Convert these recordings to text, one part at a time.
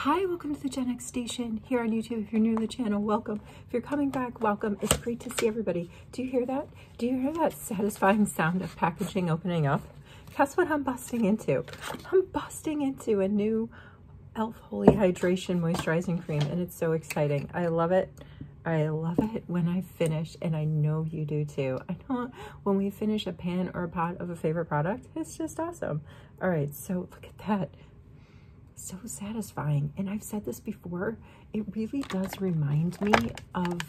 Hi, welcome to the Gen X Station here on YouTube. If you're new to the channel, welcome. If you're coming back, welcome. It's great to see everybody. Do you hear that? Do you hear that satisfying sound of packaging opening up? Guess what I'm busting into? I'm busting into a new ELF Holy Hydration Moisturizing Cream, and it's so exciting. I love it. I love it when I finish, and I know you do too. I know when we finish a pan or a pot of a favorite product, it's just awesome. All right, so look at that. So satisfying. And I've said this before, it really does remind me of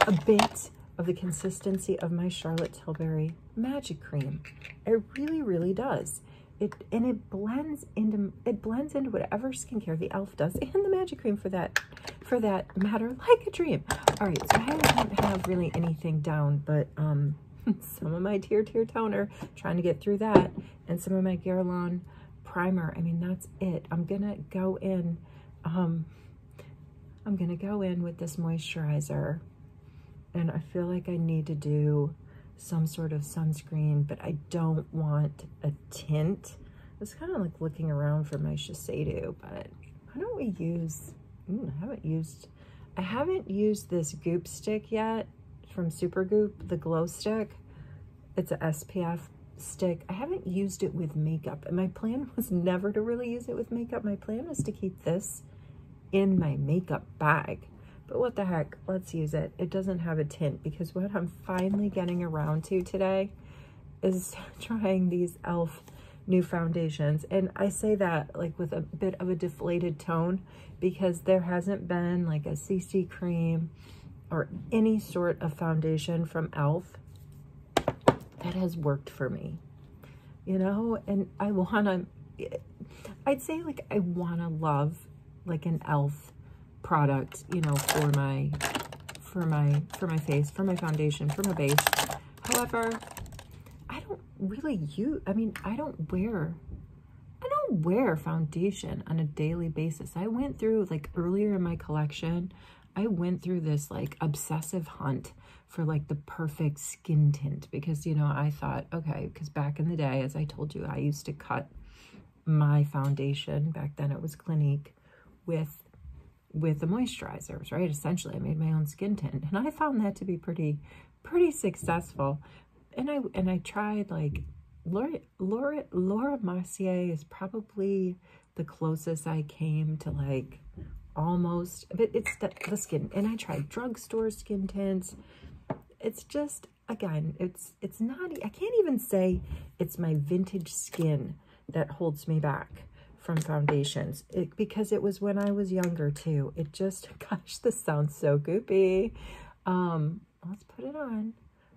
a bit of the consistency of my Charlotte Tilbury Magic Cream. It really, really does. It blends into whatever skincare the ELF does, and the Magic Cream for that matter, like a dream. All right, so I don't have really anything down, but some of my TirTir toner, trying to get through that, and some of my GUERLAIN primer. I mean, that's it. I'm gonna go in with this moisturizer, and I feel like I need to do some sort of sunscreen, but I don't want a tint. I was kind of like looking around for my Shiseido, but why don't we use, I haven't used this Goop stick yet from Supergoop, the glow stick. It's a SPF stick. I haven't used it with makeup, and my plan was never to really use it with makeup. My plan was to keep this in my makeup bag, but what the heck, let's use it. It doesn't have a tint, because what I'm finally getting around to today is trying these ELF new foundations, and I say that like with a bit of a deflated tone, because there hasn't been like a CC cream or any sort of foundation from ELF that has worked for me, you know. And I'd say like I wanna love like an ELF product, you know, for my face, for my foundation, for my base. However, I don't really I don't wear foundation on a daily basis. I went through, like earlier in my collection, I went through this like obsessive hunt for like the perfect skin tint, because, you know, I thought, okay, because back in the day, as I told you, I used to cut my foundation, back then it was Clinique, with the moisturizers, right? Essentially, I made my own skin tint, and I found that to be pretty successful. And I tried like Laura Mercier is probably the closest I came to like almost, but it's the skin. And I tried drugstore skin tints. It's just, again, it's not, I can't even say it's my vintage skin that holds me back from foundations, because it was when I was younger too. It just, gosh, this sounds so goopy. Let's put it on,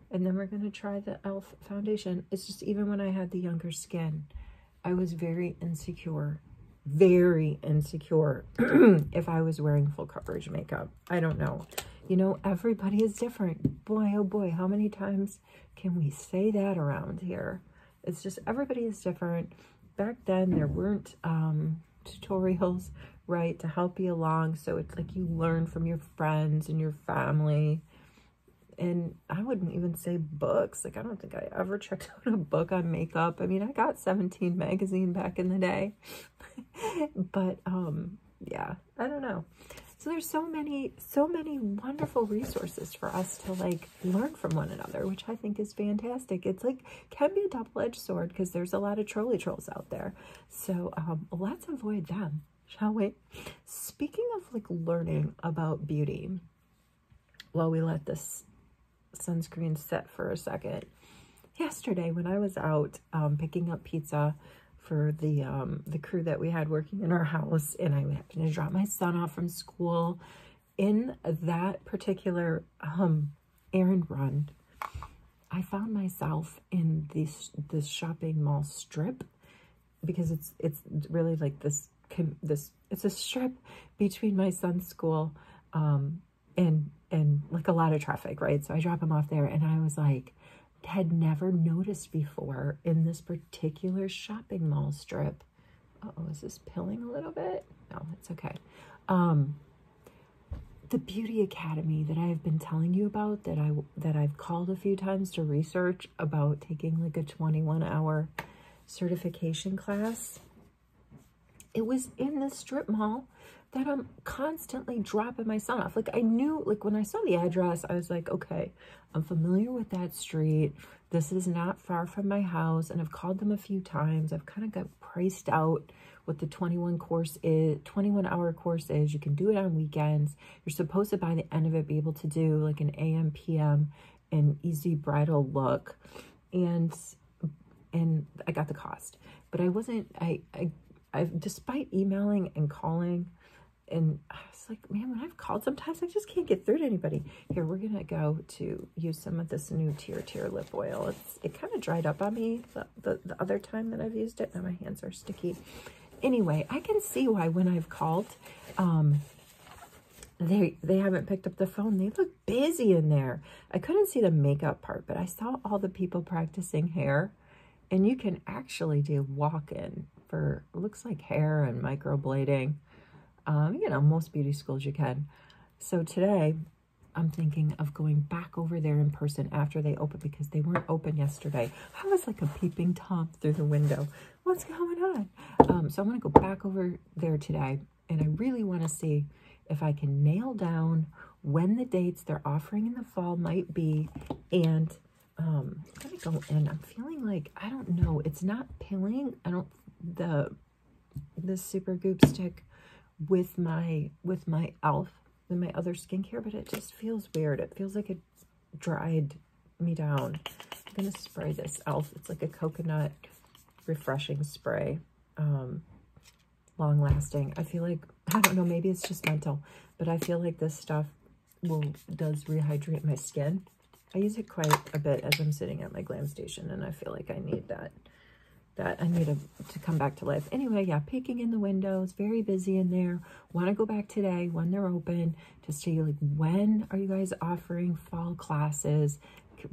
and then we're gonna try the ELF foundation. It's just, even when I had the younger skin, I was very insecure if I was wearing full coverage makeup. I don't know. You know, everybody is different. Boy, oh boy, how many times can we say that around here? It's just, everybody is different. Back then, there weren't tutorials, right, to help you along. So it's like you learn from your friends and your family. And I wouldn't even say books. Like, I don't think I ever checked out a book on makeup. I mean, I got 17 magazine back in the day. But, yeah, I don't know. So there's so many wonderful resources for us to like learn from one another, which I think is fantastic. It's like, can be a double-edged sword, because there's a lot of trolley trolls out there. So let's avoid them, shall we? Speaking of like learning about beauty, while we let this sunscreen set for a second, yesterday when I was out picking up pizza for the crew that we had working in our house, and I happened to drop my son off from school, in that particular errand run, I found myself in this shopping mall strip, because it's really like this it's a strip between my son's school and like a lot of traffic, right? So I drop him off there, and I was like, had never noticed before in this particular shopping mall strip. Uh-oh, is this pilling a little bit? No, it's okay. The Beauty Academy that I have been telling you about, that I've called a few times to research about taking like a 21-hour certification class, it was in the strip mall that I'm constantly dropping my son off. Like, I knew, like, when I saw the address, I was like, okay, I'm familiar with that street. This is not far from my house, and I've called them a few times. I've kind of got priced out what the 21-hour course is. You can do it on weekends. You're supposed to, by the end of it, be able to do like an AM, PM, and easy bridal look. And I got the cost, but I wasn't, I despite emailing and calling, and I was like, man, when I've called sometimes I just can't get through to anybody. Here, we're gonna go to use some of this new TirTir lip oil. It kind of dried up on me the other time that I've used it. Now my hands are sticky. Anyway, I can see why when I've called, they haven't picked up the phone. They look busy in there. I couldn't see the makeup part, but I saw all the people practicing hair, and you can actually do walk-in for, looks like hair and microblading. You know, most beauty schools you can. So today, I'm thinking of going back over there in person after they open, because they weren't open yesterday. I was like a peeping Tom through the window. What's going on? So I'm going to go back over there today, and I really want to see if I can nail down when the dates they're offering in the fall might be. And I'm going to go in. I'm feeling like, I don't know, it's not pilling. I don't, the Supergoop stick with my ELF and my other skincare, but it just feels weird. It feels like it dried me down. I'm going to spray this ELF. It's like a coconut refreshing spray. Long lasting. I feel like, I don't know, maybe it's just mental, but I feel like this stuff does rehydrate my skin. I use it quite a bit as I'm sitting at my glam station, and I feel like I need that I need to come back to life. Anyway, yeah, peeking in the windows, very busy in there. Want to go back today when they're open to see, like, when are you guys offering fall classes,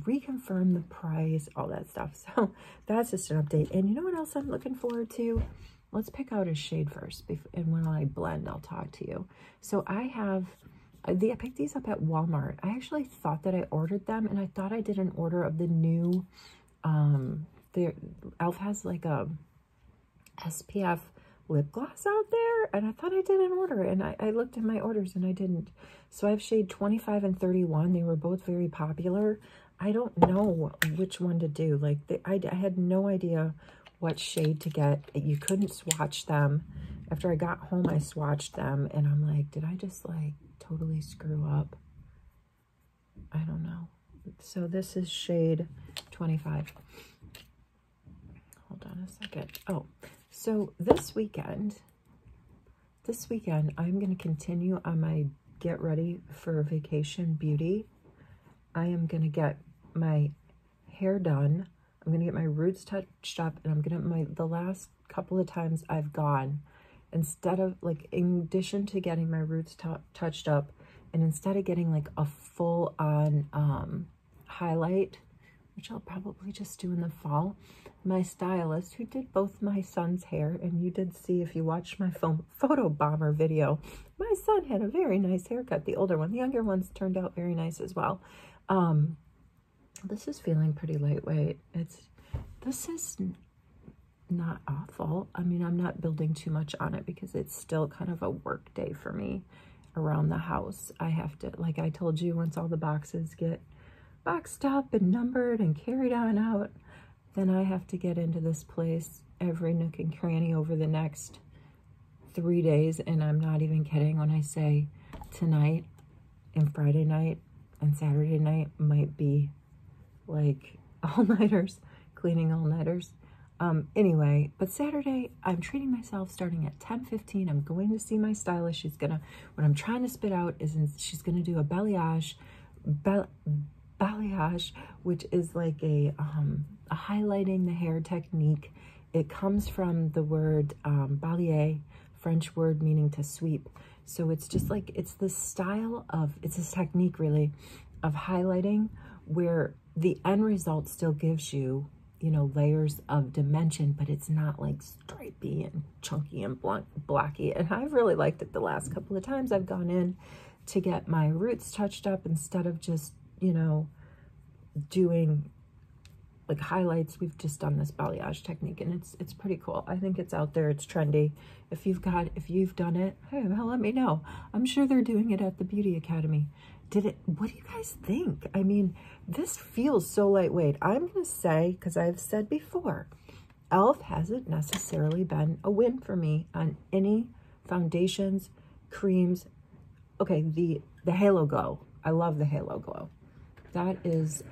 reconfirm the price, all that stuff. So that's just an update. And you know what else I'm looking forward to? Let's pick out a shade first, and when I blend, I'll talk to you. So I picked these up at Walmart. I actually thought that I ordered them, and I thought I did an order of the new, ELF has like a SPF lip gloss out there, and I thought I did an order, and I looked at my orders and I didn't. So I have shade 25 and 31. They were both very popular. I don't know which one to do. Like, I had no idea what shade to get. You couldn't swatch them. After I got home, I swatched them, and I'm like, did I just like totally screw up? I don't know. So this is shade 25. Hold on a second. Oh, so this weekend, I'm going to continue on my get ready for vacation beauty. I am going to get my hair done. I'm going to get my roots touched up, and I'm going to, the last couple of times I've gone, instead of, like, in addition to getting my roots touched up, and instead of getting like a full on highlight, which I'll probably just do in the fall, my stylist, who did both my son's hair, and you did see if you watched my photo bomber video, my son had a very nice haircut, the older one. The younger ones turned out very nice as well. This is feeling pretty lightweight. This is not awful. I mean, I'm not building too much on it because it's still kind of a work day for me around the house. I have to, like I told you, once all the boxes get boxed up and numbered and carried on out, then I have to get into this place every nook and cranny over the next 3 days. And I'm not even kidding when I say tonight and Friday night and Saturday night might be like all-nighters, cleaning all-nighters. Anyway, but Saturday, I'm treating myself starting at 10:15. I'm going to see my stylist. She's gonna, what I'm trying to spit out is, she's gonna do a balayage, which is like a highlighting the hair technique. It comes from the word balayer, French word meaning to sweep. So it's just like, it's this style of, it's this technique really of highlighting where the end result still gives you, you know, layers of dimension, but it's not like stripey and chunky and blacky. And I've really liked it the last couple of times I've gone in to get my roots touched up, instead of just, you know, doing like highlights. We've just done this balayage technique, and it's pretty cool. I think it's out there. It's trendy. If you've done it, hey, well, let me know. I'm sure they're doing it at the Beauty Academy. What do you guys think? I mean, this feels so lightweight. I'm going to say, because I've said before, ELF hasn't necessarily been a win for me on any foundations, creams. Okay, the Halo Glow. I love the Halo Glow. That is,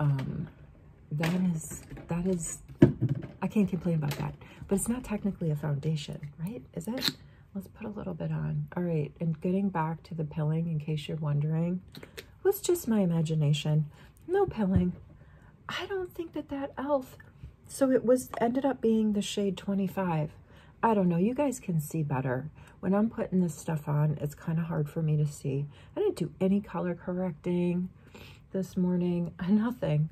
I can't complain about that. But it's not technically a foundation, right? Is it? Let's put a little bit on. All right, and getting back to the pilling, in case you're wondering, was just my imagination. No pilling. I don't think that ELF, so it ended up being the shade 25. I don't know, you guys can see better. When I'm putting this stuff on, it's kind of hard for me to see. I didn't do any color correcting this morning, nothing.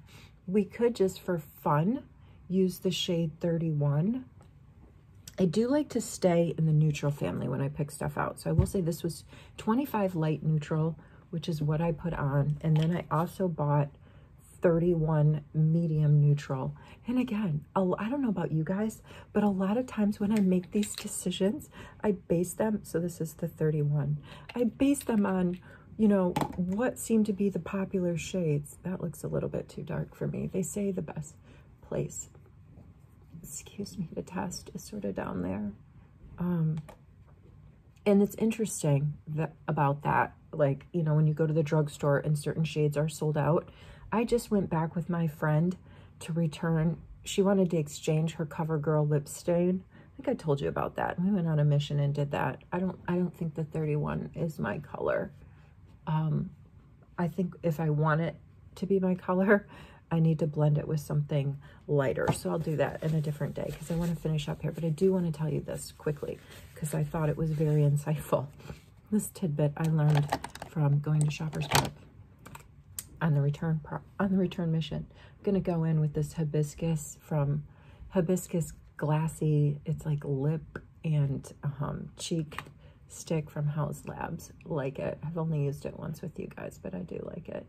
We could just for fun use the shade 31. I do like to stay in the neutral family when I pick stuff out. So I will say this was 25 light neutral, which is what I put on. And then I also bought 31 medium neutral. And again, I don't know about you guys, but a lot of times when I make these decisions, I base them, so this is the 31. I base them on, you know, what seem to be the popular shades. That looks a little bit too dark for me. They say the best place, excuse me, to test is sort of down there. And it's interesting about that, like, you know, when you go to the drugstore and certain shades are sold out. I just went back with my friend to return. She wanted to exchange her CoverGirl lip stain. I think I told you about that. We went on a mission and did that. I don't think the 31 is my color. I think if I want it to be my color, I need to blend it with something lighter. So I'll do that in a different day because I want to finish up here. But I do want to tell you this quickly because I thought it was very insightful. This tidbit I learned from going to Shoppers Club on the return mission. I'm going to go in with this hibiscus from Hibiscus Glassy. It's like lip and cheek stick from Haus Labs. Like it. I've only used it once with you guys, but I do like it.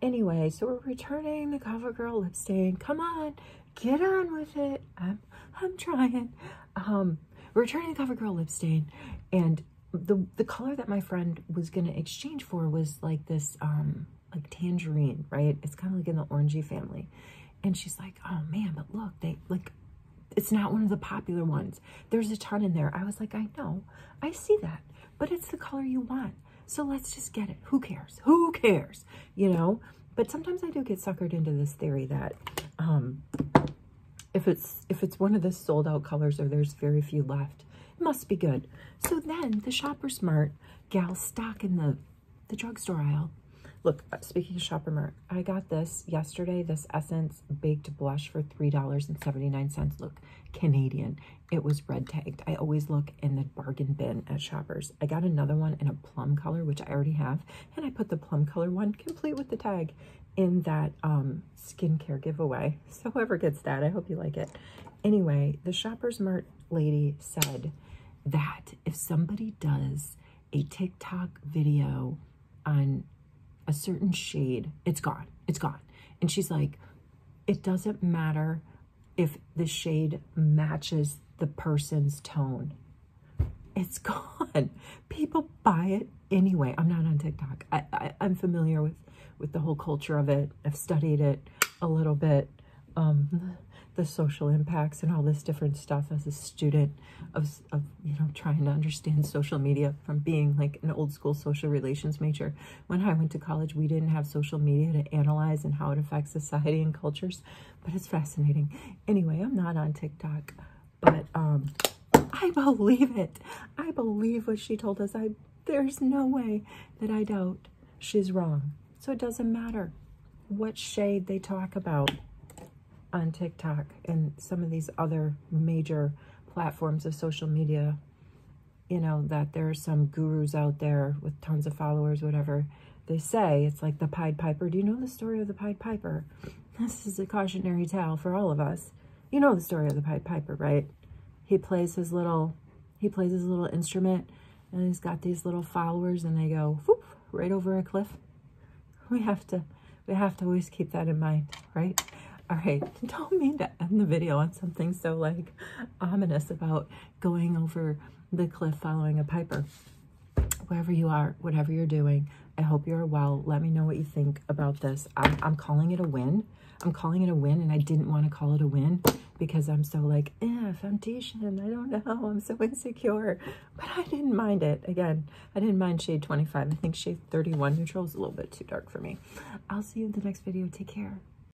Anyway, so we're returning the CoverGirl lip stain. Come on, get on with it. I'm trying. We're returning the CoverGirl lip stain, and the color that my friend was gonna exchange for was like this like tangerine, right? It's kind of like in the orangey family. And she's like, oh man, but look, it's not one of the popular ones. There's a ton in there. I was like, I know, I see that, but it's the color you want. So let's just get it. Who cares? Who cares? You know? But sometimes I do get suckered into this theory that if it's one of the sold out colors or there's very few left, it must be good. So then the Shopper Smart gal stock in the drugstore aisle. Look, speaking of Shopper Mart, I got this yesterday, this Essence Baked Blush for $3.79. Look, Canadian. It was red tagged. I always look in the bargain bin at Shoppers. I got another one in a plum color, which I already have, and I put the plum color one, complete with the tag, in that skincare giveaway. So whoever gets that, I hope you like it. Anyway, the Shoppers Mart lady said that if somebody does a TikTok video on a certain shade, it's gone. It's gone. And she's like, it doesn't matter if the shade matches the person's tone. It's gone. People buy it anyway. I'm not on TikTok. I'm familiar with the whole culture of it. I've studied it a little bit. The social impacts and all this different stuff as a student of you know, trying to understand social media from being like an old school social relations major. When I went to college, we didn't have social media to analyze and how it affects society and cultures, but it's fascinating. Anyway, I'm not on TikTok, but I believe it. I believe what she told us. There's no way that I doubt she's wrong. So it doesn't matter what shade they talk about on TikTok and some of these other major platforms of social media, you know, that there are some gurus out there with tons of followers, whatever. They say it's like the Pied Piper. Do you know the story of the Pied Piper? This is a cautionary tale for all of us. You know the story of the Pied Piper, right? He plays his little instrument, and he's got these little followers, and they go whoop, right over a cliff. We have to always keep that in mind, right? All right, don't mean to end the video on something so like ominous about going over the cliff following a piper. Wherever you are, whatever you're doing, I hope you're well. Let me know what you think about this. I'm calling it a win. I'm calling it a win, and I didn't want to call it a win because I'm so like, foundation, I don't know, I'm so insecure. But I didn't mind it. Again, I didn't mind shade 25. I think shade 31 neutral is a little bit too dark for me. I'll see you in the next video. Take care.